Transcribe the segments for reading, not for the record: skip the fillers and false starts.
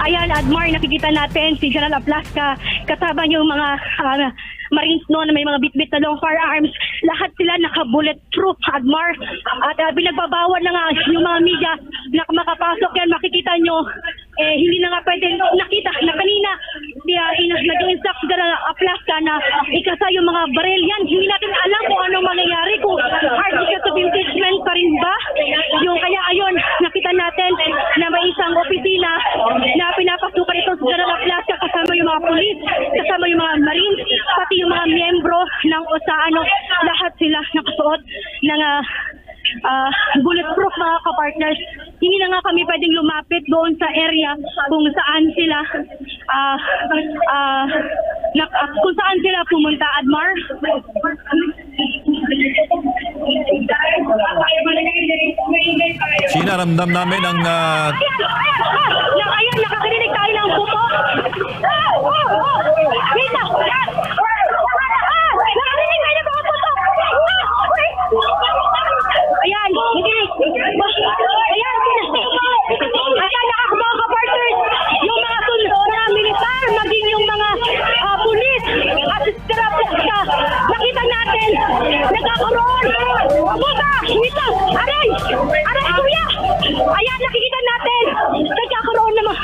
Ayan, Admar, nakikita natin si General Aplasca kasama yung mga Marines no, na may mga bitbit na long firearms. Lahat sila naka-bulletproof, Admar. At binagbabawal na nga yung mga media na makapasok yan. Makikita nyo, hindi na nga pwede nakita na kanina nag-instruct si General Aplasca na ikasa yung mga baril yan. Hindi natin alam kung anong mangyayari, kung articles of impeachment pa rin ba. Yung kaya ayon, nakita natin na may isang opisina na pinapasukan ito si General Aplasca kasama yung mga pulis, kasama yung mga Marines, pati yung mga miyembro ng OSA, lahat sila nakasuot ng bulletproof, mga kapartners. Hindi na nga kami pwedeng lumapit doon sa area kung saan sila kung saan sila pumunta, Admar. Sinaramdam namin ang Ayan, nakakarinig tayo ng puto. Wait lang. Nakakarinig tayo ng mga puto. Ayan, nakakabawa ka, partners. Yung mga militar, maging yung mga pulis at Aplasca, nakita natin, nagkakaroon. Buka, wait lang. Aray, kuya. Ayan, nakikita natin, nagkakaroon naman.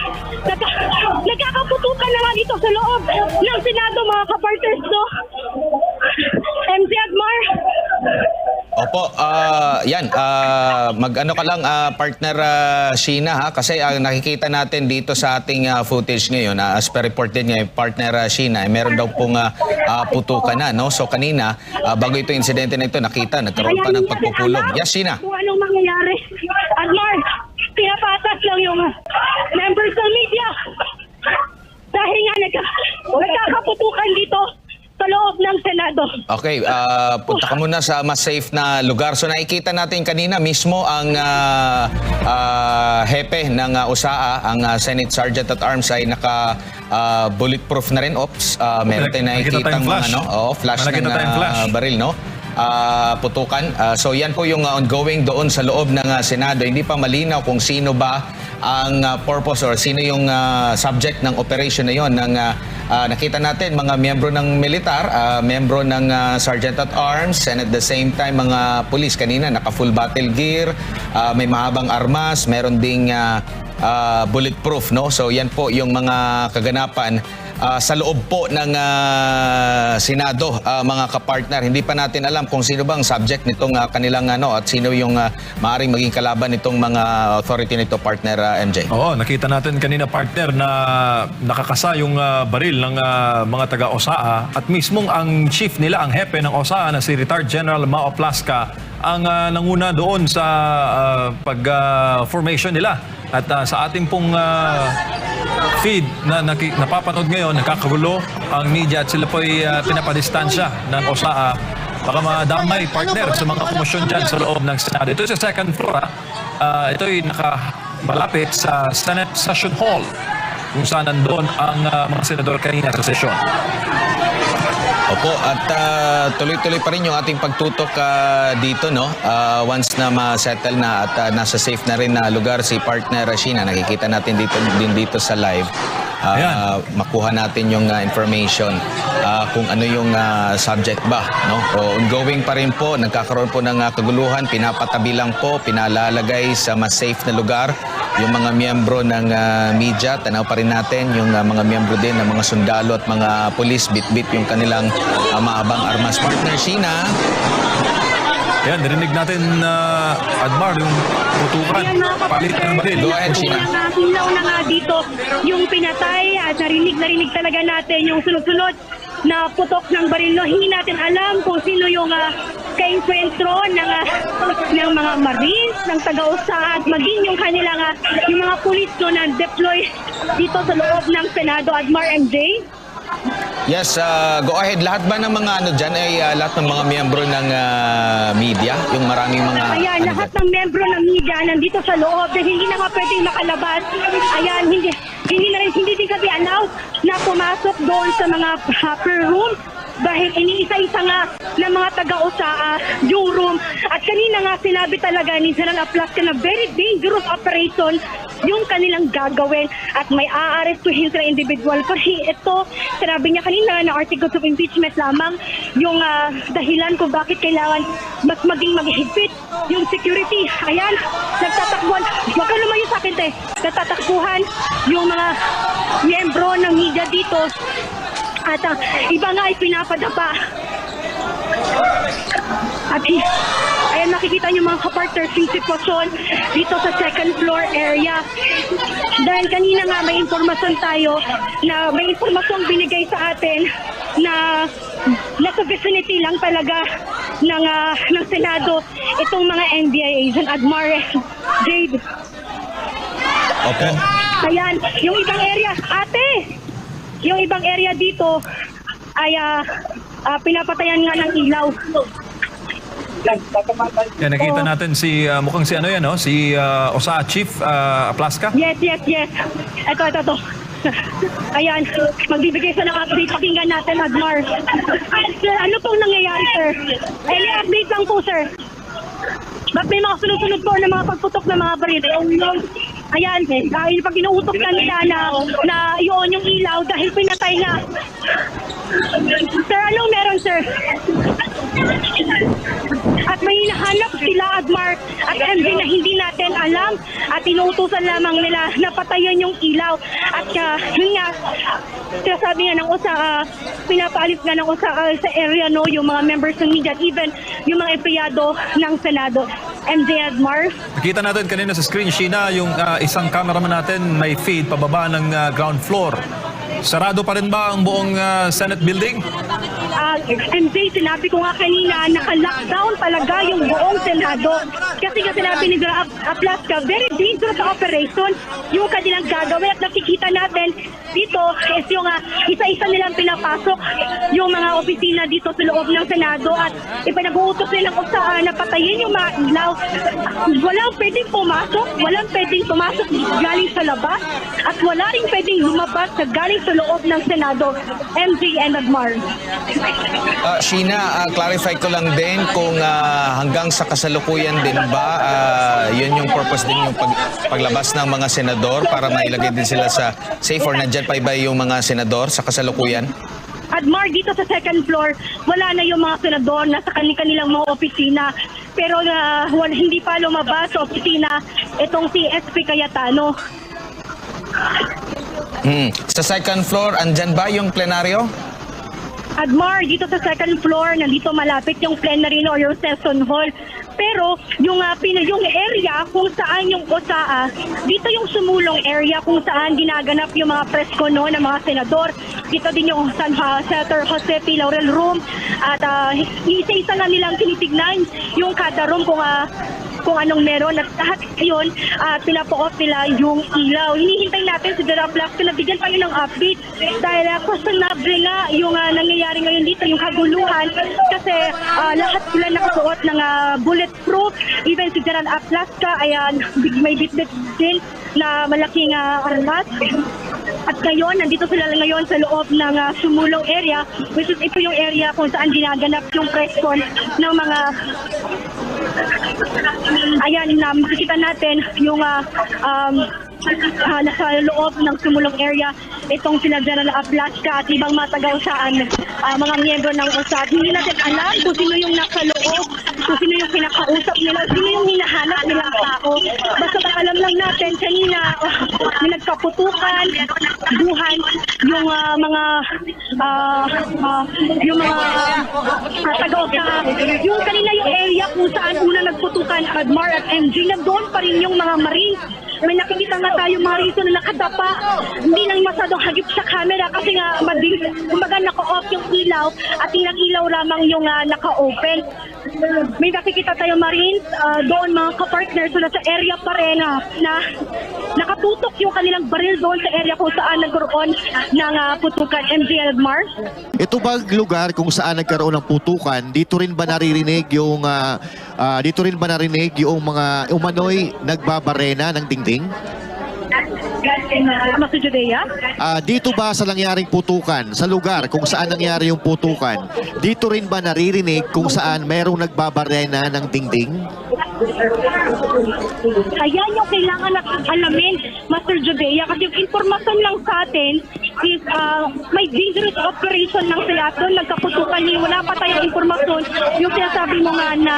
Nagkakaputukan na nga dito sa loob ng Senado, mga kaparters, no? MC Admar. Opo, yan, mag-ano ka lang, partner Sheena, ha? Kasi nakikita natin dito sa ating footage ngayon, as per report din ngayon, partner Sheena, meron daw pong putukan na, no? So kanina, bago ito insidente na ito, nakita, nagkaroon pa ng pagpupulong. Yes, Sheena. Kung anong mangyayari. Admar, pinapatas lang yung members ng media. Dahil nga nagkakaputukan dito sa loob ng Senado. Okay, punta ka muna sa mas safe na lugar. So nakikita natin kanina mismo ang hepe ng USAA, ang Senate Sergeant at Arms ay naka bulletproof na rin. Ops, meron tayong nakikita ng flash ng baril, no? Putukan. So yan po yung ongoing doon sa loob ng Senado. Hindi pa malinaw kung sino ba ang purpose or sino yung subject ng operation na yon ng nakita natin mga miyembro ng militar, miyembro ng Sergeant at Arms, and at the same time mga pulis kanina naka full battle gear, may mahabang armas, meron ding bulletproof, no? So yan po yung mga kaganapan sa loob po ng Senado, mga kapartner. Hindi pa natin alam kung sino bang subject nitong kanilang at sino yung maaaring maging kalaban nitong mga authority nito, partner MJ. Oo, nakita natin kanina, partner, na nakakasa yung baril ng mga taga-OSAA at mismong ang chief nila, ang hepe ng OSAA na si Retired General Mao Aplasca ang nanguna doon sa pag-formation nila. At sa ating pong feed na napapanood ngayon, nakakagulo ang media at sila po'y pinapadistansya ng OSAA. Baka madamay, partner, sa mga komosyon dyan sa loob ng Senado. Ito sa second floor. Ito'y nakamalapit sa Senate Session Hall kung saan nandoon ang mga senador kanina sa sesyon. Opo, at tuloy-tuloy pa rin yung ating pagtutok dito, no? Once na ma-settle na at nasa safe na rin na lugar si partner Sheena, nakikita natin dito sa live. Makuha natin yung information kung ano yung subject ba, no? Ongoing pa rin po, nagkakaroon po ng kaguluhan, pinapatabi lang po, pinalalagay sa mas safe na lugar yung mga miyembro ng media. Tanaw pa rin natin yung mga miyembro din ng mga sundalo at mga pulis, bit-bit yung kanilang maabang armas. Partner Sheena. Yan, narinig natin, Admar, yung putukan. Palit ng baril. Go ahead, Sheena. Hinaw na nga dito yung pinatay at narinig talaga natin yung sunod-sunod na putok ng baril. No, hindi natin alam kung sino yung kainkwentro ng mga Marines, ng taga-OSA at maging yung kanilang yung mga pulis na deploy dito sa loob ng Senado. Admar, MJ? Yes, go ahead. Lahat ba ng mga dyan ay lahat ng mga miyembro ng media? Yung maraming mga... Ayan, lahat ng miyembro ng media nandito sa loob dahil hindi na nga pwedeng makalabas. Ayan, hindi din kami allowed na pumasok doon sa mga upper room dahil iniisa-isa nga ng mga taga-OSA yung room. At kanina nga sinabi talaga ni General Aplasca na very dangerous operation yung kanilang gagawin at may aarestuhin sila individual. Kasi ito, sinabi niya kanina na articles of impeachment lamang yung dahilan kung bakit kailangan mas maging maghigpit yung security. Ayan, nagtatakbuhan. Huwag ka lumayo sa akin, te. Nagtatakbuhan yung mga miyembro ng media dito at iba nga ay pinapadapa. At ayan, nakikita niyo mga kapartners yung sitwasyon dito sa second floor area. Dahil kanina nga may informasyon tayo na may informasyon binigay sa atin na nasa vicinity lang talaga ng Senado itong mga NBI agent, Admar, Jade. Opo. Ayan, yung ibang area, ate! Yung ibang area dito ay pinapatayan nga ng ilaw. Yan, nakita natin si, mukhang si ano yan, no? Si OSA Chief Aplaska. Yes. Ito. Ayan, magbibigay sa ng update. Pakinggan natin, Admar. Sir, ano pong nangyayari, sir? Any update lang po, sir. Ba't may mga sunod-sunod po na mga pagputok ng mga baril? Ayan, dahil pag inuutok na nila na iyon yung ilaw dahil pinatay nga. Sir, anong meron, sir? At may hinahanap sila, Admar, at MJ na hindi natin alam at inuutusan lamang nila na patayin yung ilaw. At yun nga, sabi nga ng USA, pinapaalis nga ng USA sa area, no, yung mga members ng media at even yung mga empleyado ng Senado. MJ, Admar. Nakita natin kanina sa screen, Sheena, yung isang cameraman natin may feed pababa ng ground floor. Sarado pa rin ba ang buong Senate building? MJ, sinabi ko nga kanina, naka-lockdown talaga yung buong Senado. Kasi nga sinabi ni Gra Aplaska, very dangerous operation yung kanilang gagawin. At nakikita natin dito is yung isa-isa nilang pinapasok yung mga opisina dito sa loob ng Senado at ipinag-uutos nilang na patayin yung mga ilaw. Walang pwedeng pumasok galing sa labas at wala rin pwedeng lumabas sa galing sa loob ng Senado. MJ and Admar. Sheena, clarify ko lang din kung hanggang sa kasalukuyan din ba yun yung purpose din yung paglabas ng mga senador para mailagay din sila sa safe or nandyan pa iba yung mga senador sa kasalukuyan? Admar, dito sa second floor, wala na yung mga senador na sa kanilang mga opisina. Pero hindi pa lumabas sa opisina itong si SP Cayetano. Sa second floor, andyan ba yung plenaryo? Admar, dito sa second floor, nandito malapit yung plenary or yung session hall. Pero yung area kung saan yung OSA, dito yung sumulong area kung saan ginaganap yung mga presko no, ng mga senador. Dito din yung Senator Jose P. Laurel Room at isa-isa nga nilang tinitignan yung kada room kung anong meron at lahat yun pinapa-off nila yung ilaw. Hinihintay natin si Gra Aplaska na bigyan pa yun ng update dahil questionable nga yung nangyayari ngayon dito, yung kaguluhan kasi lahat sila nakasuot ng bulletproof. Even si Gra Aplaska ay may bitbit din na malaking armas. At ngayon, nandito sila ngayon sa loob ng sumulong area, which is ito yung area kung saan ginaganap yung press con ng mga ayan, makikita natin yung nasa loob ng sumulong area itong sila General Aplaska at ibang matagaw-saan mga miyembro ng OSA. Hindi natin alam kung sino yung nasa loob, kung sino yung kinakausap nila, sino yung hinahanap nilang tao. Basta alam lang natin kanina nagkaputukan, buhan yung mga taga-OSA. Yung kanina yung area kung saan una nagputukan Admar at MJ, na doon pa rin yung mga Marines. May nakikita nga tayo mga rito na nakadapa. Hindi nang masadong hagip sa camera kasi nga kumbaga naka-off yung ilaw at ilaw lamang yung naka-open. May nakikita tayo Marines doon mga kapartners na sa area pa rin na nakatutok yung kanilang baril doon sa area kung saan nagkaroon ng putukan. MJ Admar? Ito ba lugar kung saan nagkaroon ng putukan, dito rin ba naririnig yung mga umano'y nagbabarena ng dingding? Master Judea? Dito ba sa nangyaring putukan, sa lugar kung saan nangyari yung putukan, dito rin ba naririnig kung saan merong nagbabarena ng dingding? Ayan yung kailangan na alamin, Master Judea, kasi yung informasyon lang sa atin is may dangerous operation lang sila at doon nagkaputukan niyo. Wala pa tayong informasyon. Yung sinasabi mo nga na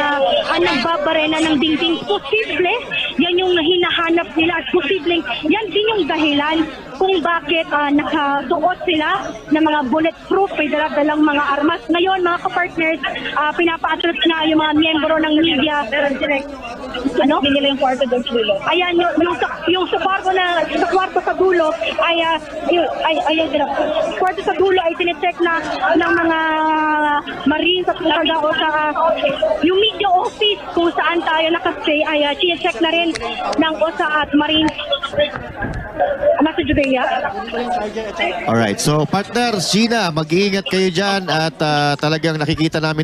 nagbabarena ng dingding, posible, yan yung hinahanap nila at posibleng yan din yung dahilan kung bakit nakasuot sila ng mga bulletproof, may dalang mga armas. Ngayon, mga kapartners, pinapaatras na yung mga miyembro ng media. Ano? Binila yung kwarto doon sa dulo. Ayan, yung sa kwarto sa dulo ay, kwarto sa dulo ay tinicheck na ng mga Marines at mga o sa yung media office kung saan tayo nakastay ay check na rin ng OSA at Marines. Master Judea. Alright, so partner, Gina, mag-iingat kayo dyan at talagang nakikita namin